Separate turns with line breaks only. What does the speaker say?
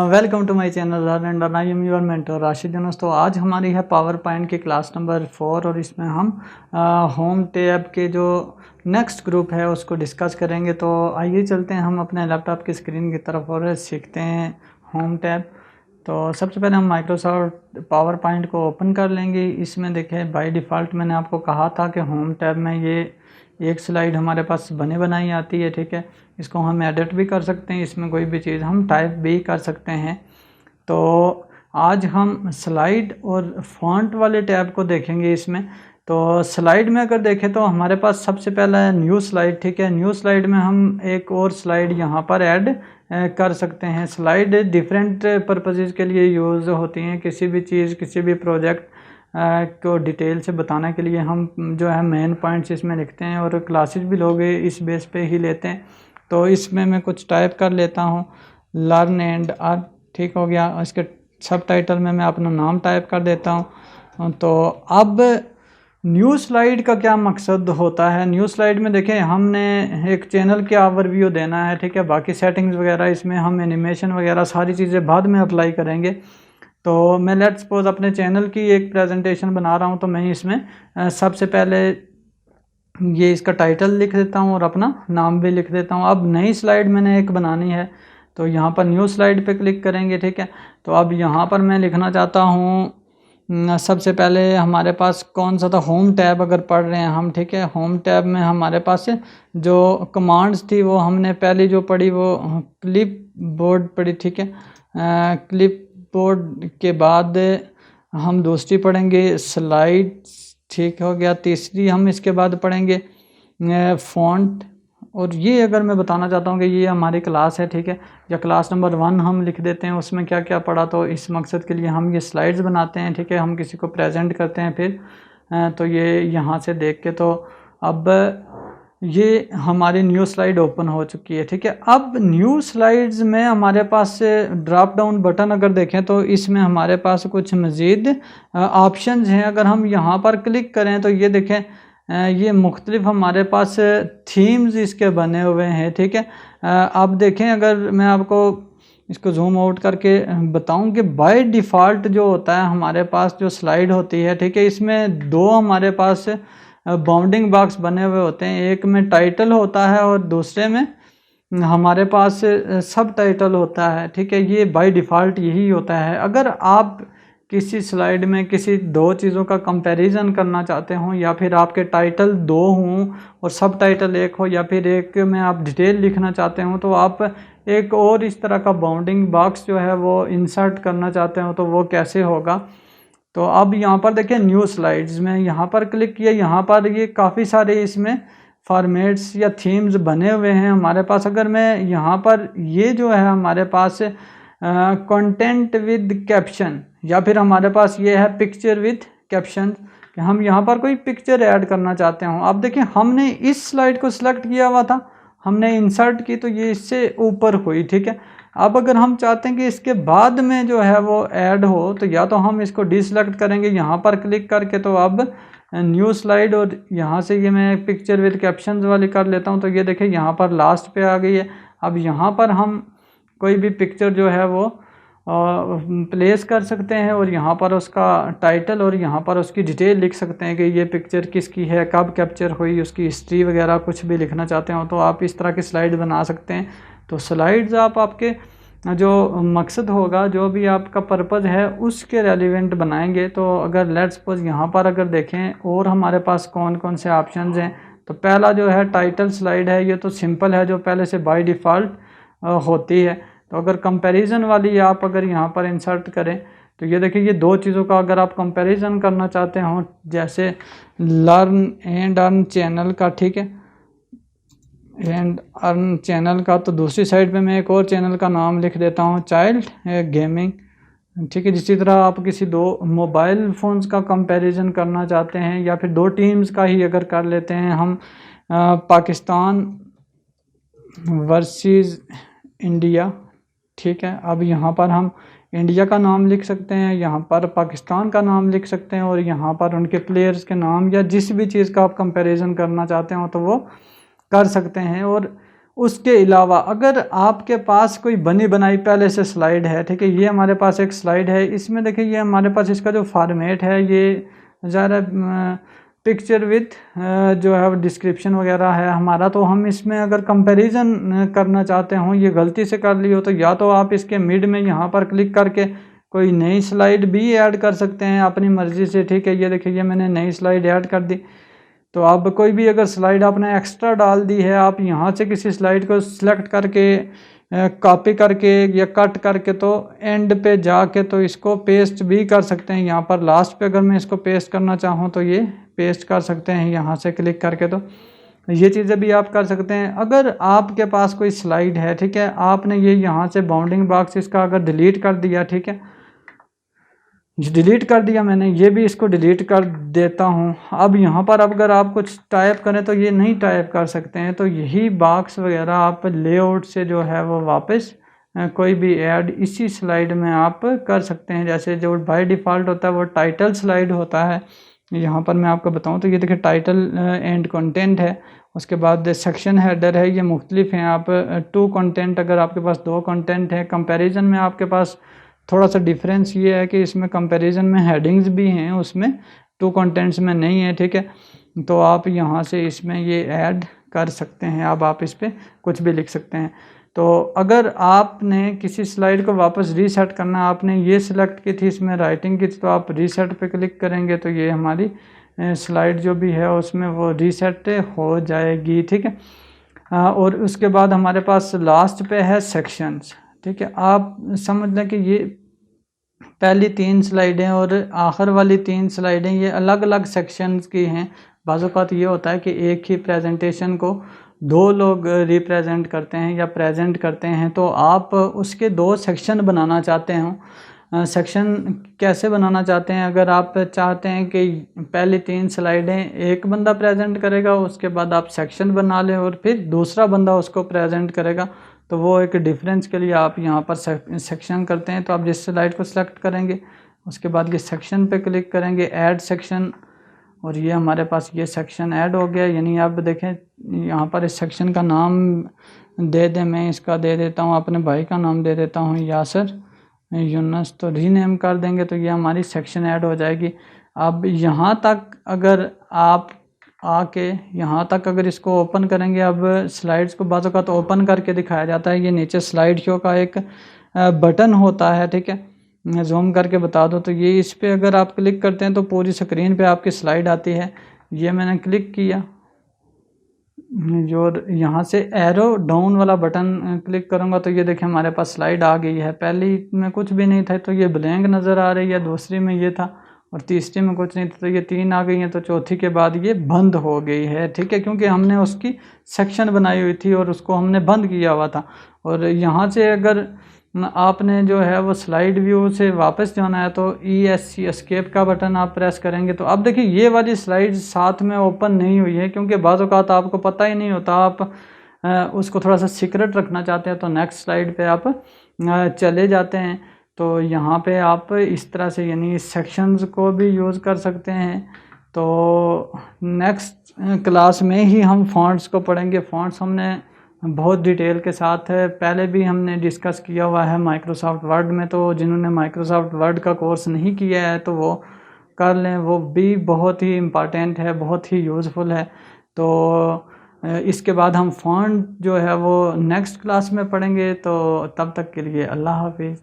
Welcome to my channel learn and earn. I am your mentor Rashid Yunus. तो आज हमारी है पावर पॉइंट की क्लास नंबर 4 और इसमें हम होम टैब के जो नेक्स्ट ग्रुप है उसको डिस्कस करेंगे। तो आइए चलते हैं हम अपने लैपटॉप की स्क्रीन की तरफ और सीखते हैं होम टैब। तो सबसे पहले हम माइक्रोसॉफ्ट पावर पॉइंट को ओपन कर लेंगे। इसमें देखें बाय डिफ़ॉल्ट मैंने आपको कहा था कि होम टैब में ये एक स्लाइड हमारे पास बने बनाई आती है, ठीक है। इसको हम एडिट भी कर सकते हैं, इसमें कोई भी चीज़ हम टाइप भी कर सकते हैं। तो आज हम स्लाइड और फॉन्ट वाले टैब को देखेंगे इसमें। तो स्लाइड में अगर देखें तो हमारे पास सबसे पहला है न्यू स्लाइड, ठीक है। न्यू स्लाइड में हम एक और स्लाइड यहाँ पर ऐड कर सकते हैं। स्लाइड डिफरेंट पर्पसेस के लिए यूज़ होती हैं। किसी भी चीज़, किसी भी प्रोजेक्ट को डिटेल से बताने के लिए हम जो है मेन पॉइंट्स इसमें लिखते हैं और क्लासेस भी लोग इस बेस पे ही लेते हैं। तो इसमें मैं कुछ टाइप कर लेता हूँ, लर्न एंड अर्न, ठीक हो गया। इसके सब टाइटल में मैं अपना नाम टाइप कर देता हूँ। तो अब न्यू स्लाइड का क्या मकसद होता है। न्यू स्लाइड में देखें हमने एक चैनल का ओवरव्यू देना है, ठीक है। बाकी सेटिंग्स वगैरह इसमें हम एनिमेशन वगैरह सारी चीज़ें बाद में अप्लाई करेंगे। तो मैं लेट्स सपोज अपने चैनल की एक प्रेजेंटेशन बना रहा हूँ, तो मैं इसमें सबसे पहले ये इसका टाइटल लिख देता हूँ और अपना नाम भी लिख देता हूँ। अब नई स्लाइड मैंने एक बनानी है, तो यहाँ पर न्यू स्लाइड पे क्लिक करेंगे, ठीक है। तो अब यहाँ पर मैं लिखना चाहता हूँ, सबसे पहले हमारे पास कौन सा था, होम टैब अगर पढ़ रहे हैं हम, ठीक है। होम टैब में हमारे पास जो कमांड्स थी वो हमने पहली जो पढ़ी वो क्लिप बोर्ड पढ़ी, ठीक है। क्लिप बोर्ड के बाद हम दूसरी पढ़ेंगे स्लाइड्स, ठीक हो गया। तीसरी हम इसके बाद पढ़ेंगे फॉन्ट। और ये अगर मैं बताना चाहता हूँ कि ये हमारी क्लास है, ठीक है, या क्लास नंबर 1 हम लिख देते हैं, उसमें क्या क्या पढ़ा। तो इस मकसद के लिए हम ये स्लाइड्स बनाते हैं, ठीक है। हम किसी को प्रेजेंट करते हैं फिर तो ये यहाँ से देख के, तो अब ये हमारी न्यू स्लाइड ओपन हो चुकी है, ठीक है। अब न्यू स्लाइड्स में हमारे पास ड्रॉप डाउन बटन अगर देखें तो इसमें हमारे पास कुछ मज़ीद ऑप्शंस हैं। अगर हम यहाँ पर क्लिक करें तो ये देखें ये मुख्तलिफ हमारे पास थीम्स इसके बने हुए हैं, ठीक है। अब देखें अगर मैं आपको इसको जूम आउट करके बताऊं कि बाय डिफ़ॉल्ट जो होता है हमारे पास जो स्लाइड होती है, ठीक है, इसमें दो हमारे पास बाउंडिंग बॉक्स बने हुए होते हैं। एक में टाइटल होता है और दूसरे में हमारे पास सब टाइटल होता है, ठीक है। ये बाय डिफ़ॉल्ट यही होता है। अगर आप किसी स्लाइड में किसी दो चीज़ों का कंपैरिजन करना चाहते हो, या फिर आपके टाइटल दो हों और सब टाइटल एक हो, या फिर एक में आप डिटेल लिखना चाहते हो, तो आप एक और इस तरह का बाउंडिंग बॉक्स जो है वो इंसर्ट करना चाहते हो, तो वो कैसे होगा। तो अब यहाँ पर देखिए न्यू स्लाइड्स में यहाँ पर क्लिक किया, यहाँ पर ये काफ़ी सारे इसमें फॉर्मेट्स या थीम्स बने हुए हैं हमारे पास। अगर मैं यहाँ पर ये जो है हमारे पास कंटेंट विद कैप्शन, या फिर हमारे पास ये है पिक्चर विद कैप्शन, कि हम यहाँ पर कोई पिक्चर ऐड करना चाहते हो। अब देखिए हमने इस स्लाइड को सिलेक्ट किया हुआ था, हमने इंसर्ट की तो ये इससे ऊपर हुई, ठीक है। अब अगर हम चाहते हैं कि इसके बाद में जो है वो ऐड हो, तो या तो हम इसको डिसलेक्ट करेंगे यहाँ पर क्लिक करके, तो अब न्यू स्लाइड, और यहाँ से ये मैं पिक्चर विद कैप्शंस वाली कर लेता हूँ, तो ये देखिए यहाँ पर लास्ट पे आ गई है। अब यहाँ पर हम कोई भी पिक्चर जो है वो प्लेस कर सकते हैं और यहाँ पर उसका टाइटल और यहाँ पर उसकी डिटेल लिख सकते हैं कि ये पिक्चर किसकी है, कब कैप्चर हुई, उसकी हिस्ट्री वगैरह कुछ भी लिखना चाहते हो तो आप इस तरह की स्लाइड बना सकते हैं। तो स्लाइड्स आप आपके जो मकसद होगा, जो भी आपका पर्पज़ है उसके रेलिवेंट बनाएंगे। तो अगर लेट्स सपोज यहाँ पर अगर देखें और हमारे पास कौन कौन से ऑप्शंस हैं, तो पहला जो है टाइटल स्लाइड है, ये तो सिंपल है, जो पहले से बाय डिफ़ॉल्ट होती है। तो अगर कंपैरिजन वाली आप अगर यहाँ पर इंसर्ट करें, तो ये देखिए ये दो चीज़ों का अगर आप कंपैरिजन करना चाहते हो, जैसे लर्न एंड अर्न चैनल का, ठीक है, एंड अर्न चैनल का, तो दूसरी साइड पे मैं एक और चैनल का नाम लिख देता हूँ चाइल्ड गेमिंग, ठीक है। जिसी तरह आप किसी दो मोबाइल फ़ोन्स का कंपैरिजन करना चाहते हैं, या फिर दो टीम्स का ही अगर कर लेते हैं हम, पाकिस्तान वर्सेस इंडिया, ठीक है। अब यहाँ पर हम इंडिया का नाम लिख सकते हैं, यहाँ पर पाकिस्तान का नाम लिख सकते हैं, और यहाँ पर उनके प्लेयर्स के नाम या जिस भी चीज़ का आप कंपैरिजन करना चाहते हो तो वो कर सकते हैं। और उसके अलावा अगर आपके पास कोई बनी बनाई पहले से स्लाइड है, ठीक है, ये हमारे पास एक स्लाइड है, इसमें देखिए ये हमारे पास इसका जो फॉर्मेट है ये ज़रा पिक्चर विथ जो है वो डिस्क्रिप्शन वगैरह है हमारा, तो हम इसमें अगर कंपैरिजन करना चाहते हो, ये गलती से कर ली हो, तो या तो आप इसके मिड में यहाँ पर क्लिक करके कोई नई स्लाइड भी ऐड कर सकते हैं अपनी मर्ज़ी से, ठीक है। ये देखिए ये मैंने नई स्लाइड ऐड कर दी। तो अब कोई भी अगर स्लाइड आपने एक्स्ट्रा डाल दी है, आप यहाँ से किसी स्लाइड को सिलेक्ट करके कॉपी करके या कट करके तो एंड पे जाके तो इसको पेस्ट भी कर सकते हैं। यहाँ पर लास्ट पे अगर मैं इसको पेस्ट करना चाहूँ तो ये पेस्ट कर सकते हैं यहाँ से क्लिक करके, तो ये चीज़ें भी आप कर सकते हैं। अगर आपके पास कोई स्लाइड है, ठीक है, आपने ये यहाँ से बाउंडिंग बॉक्स इसका अगर डिलीट कर दिया, ठीक है, डिलीट कर दिया मैंने, ये भी इसको डिलीट कर देता हूँ। अब यहाँ पर अगर आप कुछ टाइप करें तो ये नहीं टाइप कर सकते हैं, तो यही बॉक्स वगैरह आप लेआउट से जो है वो वापस कोई भी ऐड इसी स्लाइड में आप कर सकते हैं। जैसे जो बाय डिफ़ॉल्ट होता है वो टाइटल स्लाइड होता है। यहाँ पर मैं आपको बताऊँ तो ये देखिए टाइटल एंड कंटेंट है, उसके बाद सेक्शन हेडर है, ये मुख्तलिफ हैं। आप टू कंटेंट, अगर आपके पास दो कंटेंट है, कंपैरिजन में आपके पास थोड़ा सा डिफरेंस ये है कि इसमें कंपैरिजन में हेडिंग्स भी हैं, उसमें टू कंटेंट्स में नहीं है, ठीक है। तो आप यहाँ से इसमें ये ऐड कर सकते हैं। अब आप इस पर कुछ भी लिख सकते हैं। तो अगर आपने किसी स्लाइड को वापस रीसेट करना, आपने ये सिलेक्ट की थी, इसमें राइटिंग की थी, तो आप रीसेट पे क्लिक करेंगे तो ये हमारी स्लाइड जो भी है उसमें वो रीसेट हो जाएगी, ठीक है। और उसके बाद हमारे पास लास्ट पे है सेक्शंस, ठीक है। आप समझ लें कि ये पहली 3 स्लाइडें और आखिर वाली 3 स्लाइडें ये अलग अलग सेक्शंस की हैं। बाज़ औक़ात ये होता है कि एक ही प्रेजेंटेशन को 2 लोग रिप्रेजेंट करते हैं या प्रेजेंट करते हैं, तो आप उसके 2 सेक्शन बनाना चाहते हो। सेक्शन कैसे बनाना चाहते हैं? अगर आप चाहते हैं कि पहली 3 स्लाइडें एक बंदा प्रेजेंट करेगा, उसके बाद आप सेक्शन बना लें और फिर दूसरा बंदा उसको प्रेजेंट करेगा, तो वो एक डिफरेंस के लिए आप यहाँ पर सेक्शन करते हैं। तो आप जिस स्लाइड को सिलेक्ट करेंगे उसके बाद ये सेक्शन पे क्लिक करेंगे, ऐड सेक्शन, और ये हमारे पास ये सेक्शन ऐड हो गया। यानी आप देखें यहाँ पर इस सेक्शन का नाम दे दें, मैं इसका दे देता हूँ, अपने भाई का नाम दे देता हूँ यासर यूनस, तो रीनेम कर देंगे तो ये हमारी सेक्शन ऐड हो जाएगी। अब यहाँ तक अगर आप आके यहाँ तक अगर इसको ओपन करेंगे, अब स्लाइड्स को बाज़ों का तो ओपन करके दिखाया जाता है, ये नीचे स्लाइड शो का एक बटन होता है, ठीक है। मैं जूम करके बता दूँ तो ये इस पे अगर आप क्लिक करते हैं तो पूरी स्क्रीन पे आपकी स्लाइड आती है। ये मैंने क्लिक किया, जो यहाँ से एरो डाउन वाला बटन क्लिक करूँगा तो ये देखिए हमारे पास स्लाइड आ गई है। पहली में कुछ भी नहीं था तो ये ब्लैंक नज़र आ रही है, दूसरी में ये था और तीसरी में कुछ नहीं था, तो ये 3 आ गई हैं, तो चौथी के बाद ये बंद हो गई है, ठीक है, क्योंकि हमने उसकी सेक्शन बनाई हुई थी और उसको हमने बंद किया हुआ था। और यहाँ से अगर आपने जो है वो स्लाइड व्यू से वापस जाना है तो ESC एस्केप का बटन आप प्रेस करेंगे। तो अब देखिए ये वाली स्लाइड साथ में ओपन नहीं हुई है, क्योंकि बाज़ औक़ात आपको पता ही नहीं होता, आप उसको थोड़ा सा सीक्रेट रखना चाहते हैं, तो नेक्स्ट स्लाइड पे आप चले जाते हैं। तो यहाँ पे आप इस तरह से यानी सेक्शंस को भी यूज़ कर सकते हैं। तो नेक्स्ट क्लास में ही हम फ़ॉन्ट्स को पढ़ेंगे। फ़ॉन्ट्स हमने बहुत डिटेल के साथ है पहले भी हमने डिस्कस किया हुआ है माइक्रोसॉफ्ट वर्ड में, तो जिन्होंने माइक्रोसॉफ्ट वर्ड का कोर्स नहीं किया है तो वो कर लें, वो भी बहुत ही इम्पॉर्टेंट है, बहुत ही यूज़फुल है। तो इसके बाद हम फ़ॉन्ट जो है वो नेक्स्ट क्लास में पढ़ेंगे। तो तब तक के लिए अल्लाह हाफिज़।